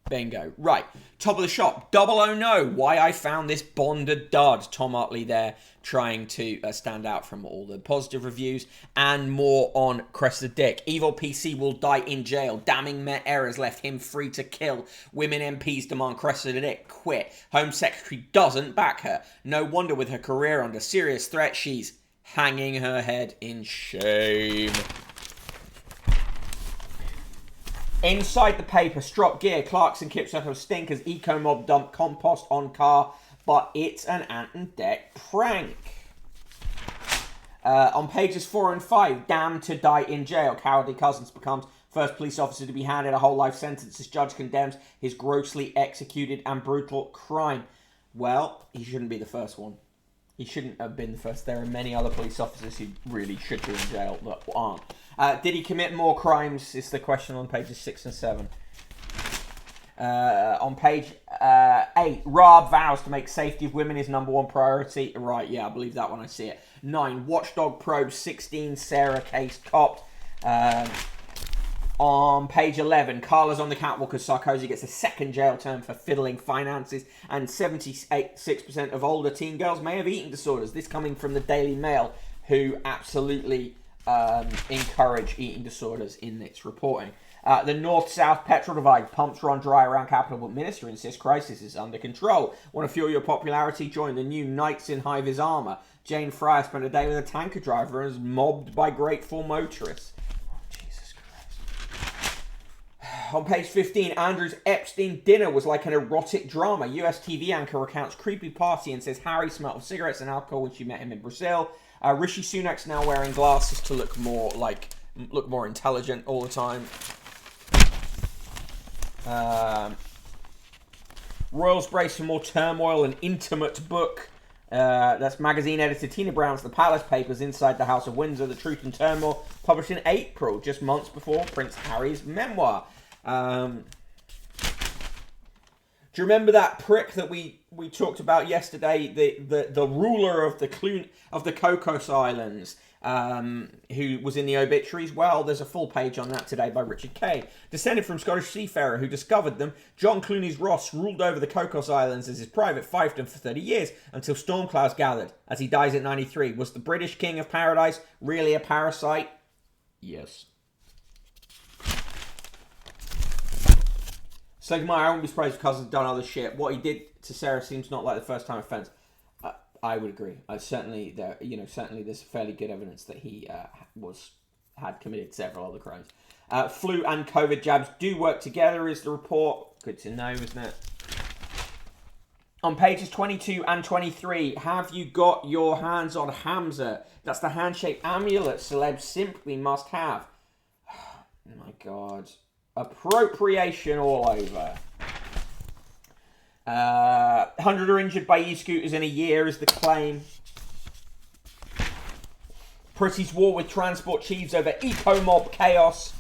Bingo. Right, top of the shop. 009, why I found this Bond a dud. Tom Utley there trying to stand out from all the positive reviews. And more on Cressida Dick. Evil PC will die in jail. Damning Met errors left him free to kill. Women MPs demand Cressida Dick quit. Home Secretary doesn't back her. No wonder with her career under serious threat, she's hanging her head in shame. Inside the paper, Strop Gear, Clarkson kips up a stinkers, Eco-Mob dump compost on car, but it's an Ant and Deck prank. On pages 4 and 5, damned to die in jail, Cowardly Cousins becomes first police officer to be handed a whole life sentence as judge condemns his grossly executed and brutal crime. Well, he shouldn't be the first one. He shouldn't have been the first. There are many other police officers who really should be in jail that aren't. Did he commit more crimes? Is the question on pages 6 and 7. On page 8, Raab vows to make safety of women his #1 priority. Right, yeah, I believe that one. I see it. 9, Watchdog probes 16 Sarah case copped. On page 11, Carla's on the catwalk as Sarkozy gets a second jail term for fiddling finances, and 76% of older teen girls may have eating disorders. This coming from the Daily Mail, who absolutely encourage eating disorders in its reporting. The North-South petrol divide, pumps run dry around Capitol, but Minister insists crisis is under control. Want to fuel your popularity? Join the new Knights in High-Vis Armour. Jane Fryer spent a day with a tanker driver and was mobbed by grateful motorists. On page 15, Andrew's Epstein dinner was like an erotic drama. US TV anchor recounts creepy party and says Harry smelled of cigarettes and alcohol when she met him in Brazil. Rishi Sunak's now wearing glasses to look more intelligent all the time. Royals brace for more turmoil, an intimate book. That's magazine editor Tina Brown's The Palace Papers Inside the House of Windsor, The Truth and Turmoil, published in April, just months before Prince Harry's memoir. Do you remember that prick that we talked about yesterday? The ruler of the Cocos Islands, who was in the obituaries. Well, there's a full page on that today by Richard Kay. Descended from Scottish seafarer who discovered them, John Clooney's Ross ruled over the Cocos Islands as his private fiefdom for 30 years until storm clouds gathered as he dies at 93. Was the British King of Paradise really a parasite? Yes. Slegmeyer, I wouldn't be surprised if Cousins had done other shit. What he did to Sarah seems not like the first time offence. I would agree. Certainly there's fairly good evidence that he had committed several other crimes. Flu and COVID jabs do work together, is the report. Good to know, isn't it? On pages 22 and 23, have you got your hands on Hamza? That's the handshake amulet celebs simply must have. Oh my God. Appropriation all over. 100 are injured by e-scooters in a year is the claim. Pretty's war with transport chiefs over eco-mob chaos.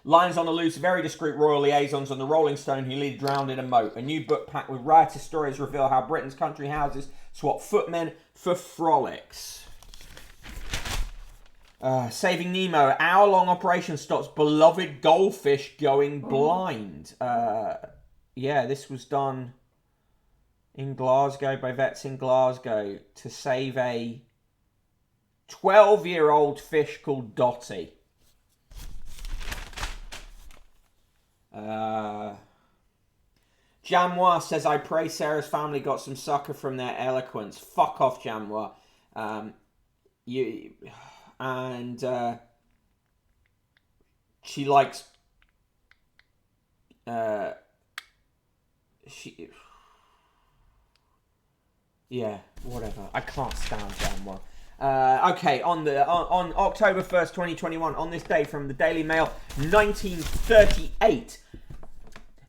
Lions on the loose, very discreet royal liaisons on the Rolling Stone who lead drowned in a moat. A new book packed with riotous stories reveal how Britain's country houses swap footmen for frolics. Saving Nemo, hour-long operation stops beloved goldfish going blind. Yeah, this was done in Glasgow by vets in Glasgow to save a 12-year-old fish called Dotty. Jamois says, I pray Sarah's family got some sucker from their eloquence. Fuck off, Jamois. She likes... Yeah, whatever. I can't stand Jamois. Okay, on October 1st, 2021, on this day from the Daily Mail, 1938,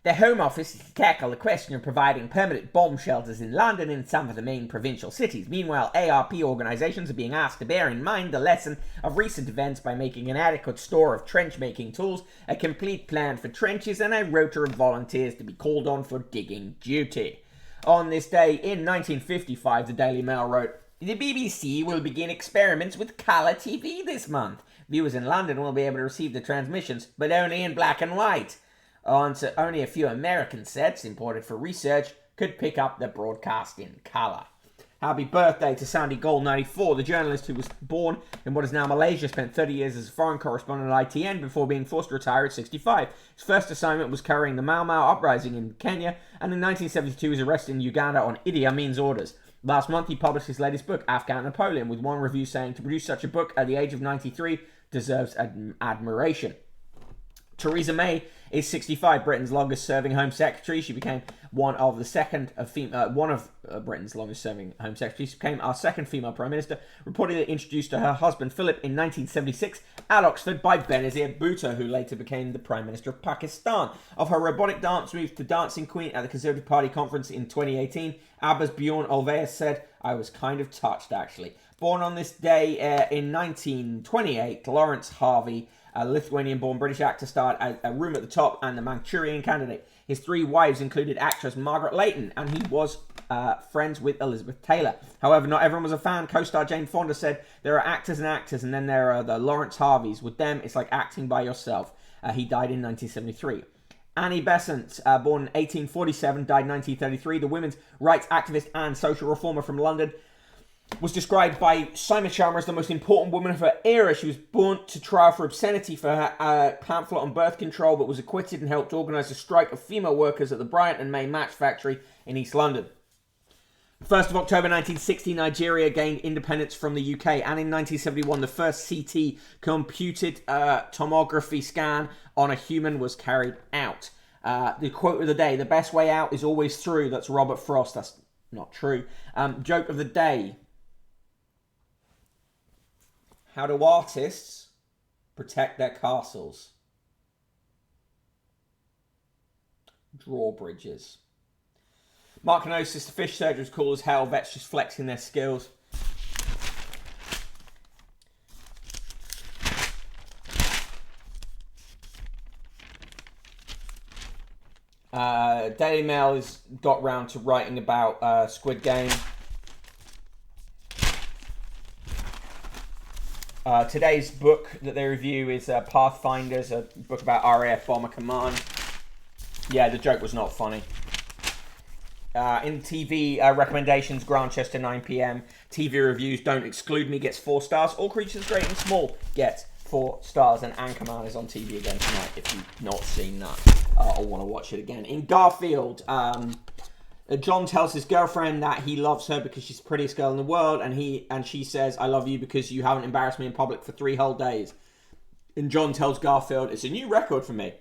the Home Office is to tackle the question of providing permanent bomb shelters in London and some of the main provincial cities. Meanwhile, ARP organisations are being asked to bear in mind the lesson of recent events by making an adequate store of trench-making tools, a complete plan for trenches, and a rota of volunteers to be called on for digging duty. On this day in 1955, the Daily Mail wrote, the BBC will begin experiments with colour TV this month. Viewers in London will be able to receive the transmissions, but only in black and white. Only a few American sets, imported for research, could pick up the broadcast in colour. Happy birthday to Sandy Gold, 94, the journalist who was born in what is now Malaysia, spent 30 years as a foreign correspondent at ITN before being forced to retire at 65. His first assignment was covering the Mau Mau uprising in Kenya, and in 1972 was arrested in Uganda on Idi Amin's orders. Last month he published his latest book, Afghan Napoleon, with one review saying to produce such a book at the age of 93 deserves admiration. Theresa May is 65, Britain's longest-serving Home Secretary. She became one of Britain's longest-serving Home Secretaries. She became our second female Prime Minister, reportedly introduced to her husband Philip in 1976 at Oxford by Benazir Bhutto, who later became the Prime Minister of Pakistan. Of her robotic dance move to Dancing Queen at the Conservative Party conference in 2018, ABBA's Bjorn Ulvaeus said, I was kind of touched, actually. Born on this day in 1928, Lawrence Harvey, a Lithuanian-born British actor, starred as A Room at the Top and The Manchurian Candidate. His three wives included actress Margaret Leighton, and he was friends with Elizabeth Taylor. However, not everyone was a fan. Co-star Jane Fonda said, there are actors and actors, and then there are the Lawrence Harveys. With them, it's like acting by yourself. He died in 1973. Annie Besant, born in 1847, died in 1933. The women's rights activist and social reformer from London, was described by Simon Sharma as the most important woman of her era. She was brought to trial for obscenity for her pamphlet on birth control, but was acquitted and helped organise a strike of female workers at the Bryant and May match factory in East London. 1st of October 1960, Nigeria gained independence from the UK, and in 1971, the first CT computed tomography scan on a human was carried out. The quote of the day, the best way out is always through. That's Robert Frost. That's not true. Joke of the day. How do artists protect their castles? Drawbridges. Markinosis, the fish surgery, cool as hell. Vets just flexing their skills. Daily Mail has got round to writing about Squid Game. Today's book that they review is Pathfinders, a book about RAF Bomber Command. Yeah, the joke was not funny. In TV recommendations, Grantchester 9 p.m. TV reviews, Don't Exclude Me gets 4 stars. All Creatures Great and Small gets 4 stars. And Anchorman is on TV again tonight if you've not seen that or want to watch it again. In Garfield, John tells his girlfriend that he loves her because she's the prettiest girl in the world, and she says, I love you because you haven't embarrassed me in public for 3 whole days. And John tells Garfield, it's a new record for me.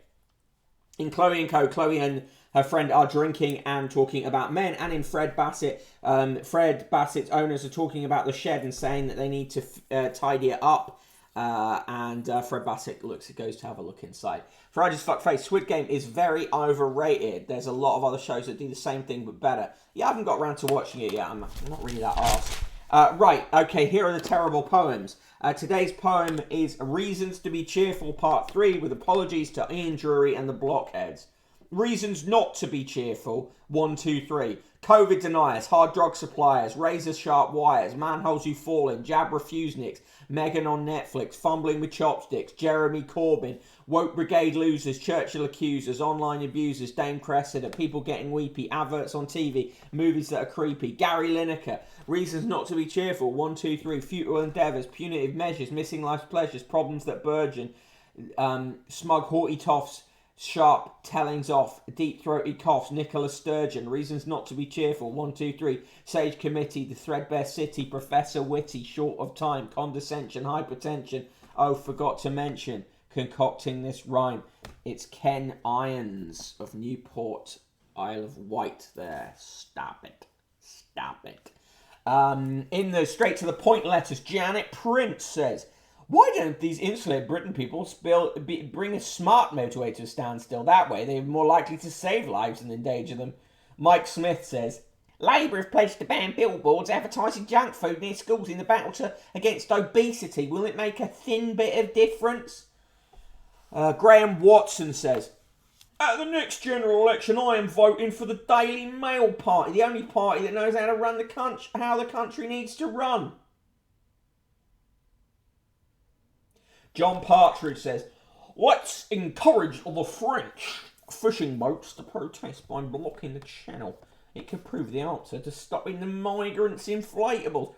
In Chloe and Co., Chloe and her friend are drinking and talking about men. And in Fred Bassett, Fred Bassett's owners are talking about the shed and saying that they need to tidy it up. Fred Bassett goes to have a look inside. Friday's Fuckface, Squid Game is very overrated. There's a lot of other shows that do the same thing but better. Yeah, I haven't got around to watching it yet. I'm not really that arsed. Right, okay, here are the terrible poems. Today's poem is Reasons to be Cheerful, Part 3, with apologies to Ian Drury and the Blockheads. Reasons not to be cheerful, 1, 2, 3. COVID deniers, hard drug suppliers, razor sharp wires, manholes you fall in, jab refuseniks, Megan on Netflix, fumbling with chopsticks, Jeremy Corbyn, woke brigade losers, Churchill accusers, online abusers, Dame Cressida, people getting weepy, adverts on TV, movies that are creepy, Gary Lineker, reasons not to be cheerful, 1, 2, 3, futile endeavours, punitive measures, missing life's pleasures, problems that burgeon, smug haughty toffs, sharp tellings off, deep-throated coughs, Nicola Sturgeon, reasons not to be cheerful, 1, 2, 3, Sage Committee, the Threadbare City, Professor Witty, short of time, condescension, hypertension, oh, forgot to mention, concocting this rhyme, it's Ken Irons of Newport, Isle of Wight there, stop it. In the straight to the point letters, Janet Prince says, why don't these insular Britain people bring a smart motorway to a standstill? That way they're more likely to save lives than endanger them. Mike Smith says, Labour have pledged to ban billboards advertising junk food near schools in the battle against obesity. Will it make a thin bit of difference? Graham Watson says, at the next general election, I am voting for the Daily Mail party, the only party that knows how to run the country, how the country needs to run. John Partridge says, let's encourage the French fishing boats to protest by blocking the channel. It could prove the answer to stopping the migrants' inflatables.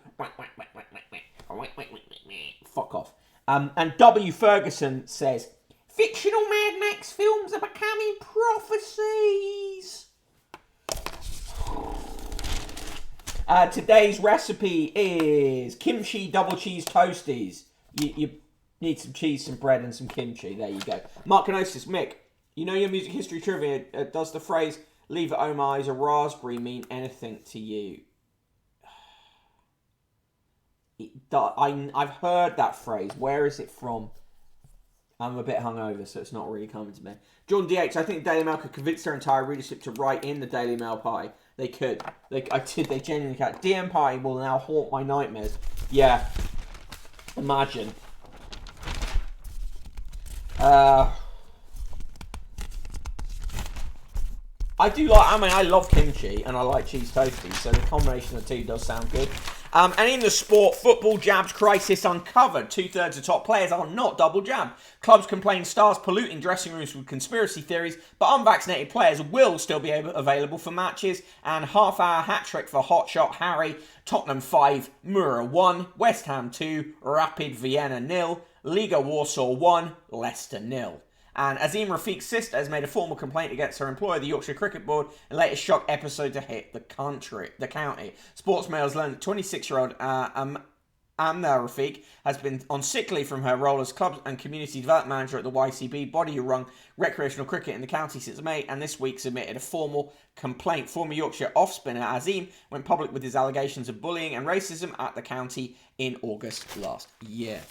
Fuck off. And W. Ferguson says, fictional Mad Max films are becoming prophecies. Today's recipe is kimchi double cheese toasties. You need some cheese, some bread, and some kimchi. There you go. Markinosis, Mick, you know your music history trivia. Does the phrase, leave it oh my eyes a raspberry, mean anything to you? I've heard that phrase. Where is it from? I'm a bit hungover, so it's not really coming to me. John DH, I think Daily Mail could convince their entire readership to write in the Daily Mail party. They could. They genuinely can. DM party will now haunt my nightmares. Yeah. Imagine. I love kimchi and I like cheese toasties, so the combination of the two does sound good. And in the sport, football jabs crisis uncovered. 2/3 of top players are not double jabbed. Clubs complain stars polluting dressing rooms with conspiracy theories, but unvaccinated players will still be available for matches. And half-hour hat-trick for Hotshot Harry. Tottenham 5, Mura 1, West Ham 2, Rapid Vienna 0, Liga Warsaw 1, Leicester 0. And Azim Rafiq's sister has made a formal complaint against her employer, the Yorkshire Cricket Board, in the latest shock episode to hit the county. Sportsmail's learned that 26-year-old Amna Rafiq has been on sick leave from her role as club and community development manager at the YCB, body who run recreational cricket in the county since May, and this week submitted a formal complaint. Former Yorkshire off-spinner Azim went public with his allegations of bullying and racism at the county in August last year.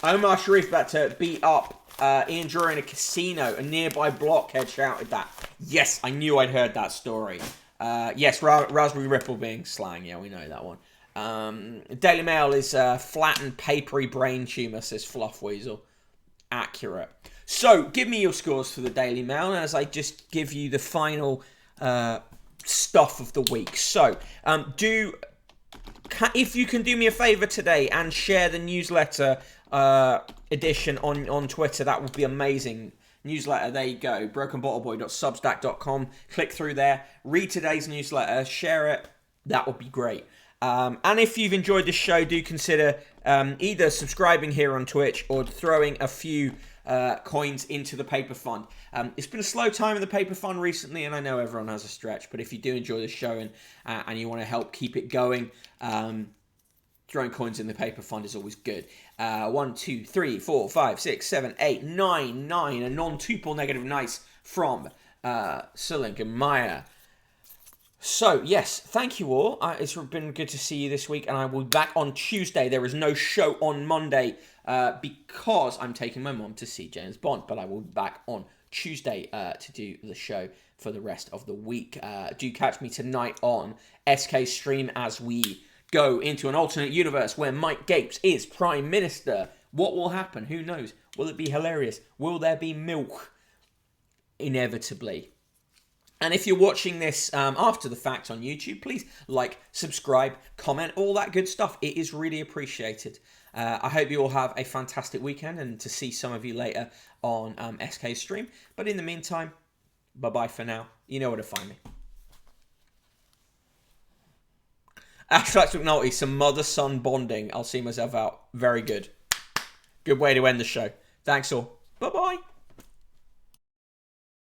Omar Sharif about to beat up Ian Drury in a casino. A nearby blockhead shouted that. Yes, I knew I'd heard that story. Yes, Raspberry Ripple being slang. Yeah, we know that one. Daily Mail is flattened, papery brain tumour, says Fluff Weasel. Accurate. So, give me your scores for the Daily Mail as I just give you the final stuff of the week. So, do if you can do me a favor today and share the newsletter edition on Twitter, that would be amazing. Newsletter, there you go, brokenbottleboy.substack.com. Click through there, read today's newsletter, share it. That would be great. And if you've enjoyed this show, do consider either subscribing here on Twitch or throwing a few coins into the paper fund. It's been a slow time in the paper fund recently, and I know everyone has a stretch, but if you do enjoy the show and you want to help keep it going, throwing coins in the paper fund is always good. 1, 2, 3, 4, 5, 6, 7, 8, 9, 9. A non-tuple negative nice from Sulink and Maya. So, yes, thank you all. It's been good to see you this week, and I will be back on Tuesday. There is no show on Monday because I'm taking my mom to see James Bond, but I will be back on Tuesday to do the show for the rest of the week. Do catch me tonight on SK Stream as we go into an alternate universe where Mike Gapes is Prime Minister. What will happen? Who knows? Will it be hilarious? Will there be milk? Inevitably. And if you're watching this after the fact on YouTube, please like, subscribe, comment, all that good stuff. It is really appreciated. I hope you all have a fantastic weekend and to see some of you later on SK Stream. But in the meantime, bye-bye for now. You know where to find me. Ashtrax McNulty, some mother-son bonding. I'll see myself out. Very good. Good way to end the show. Thanks all. Bye-bye.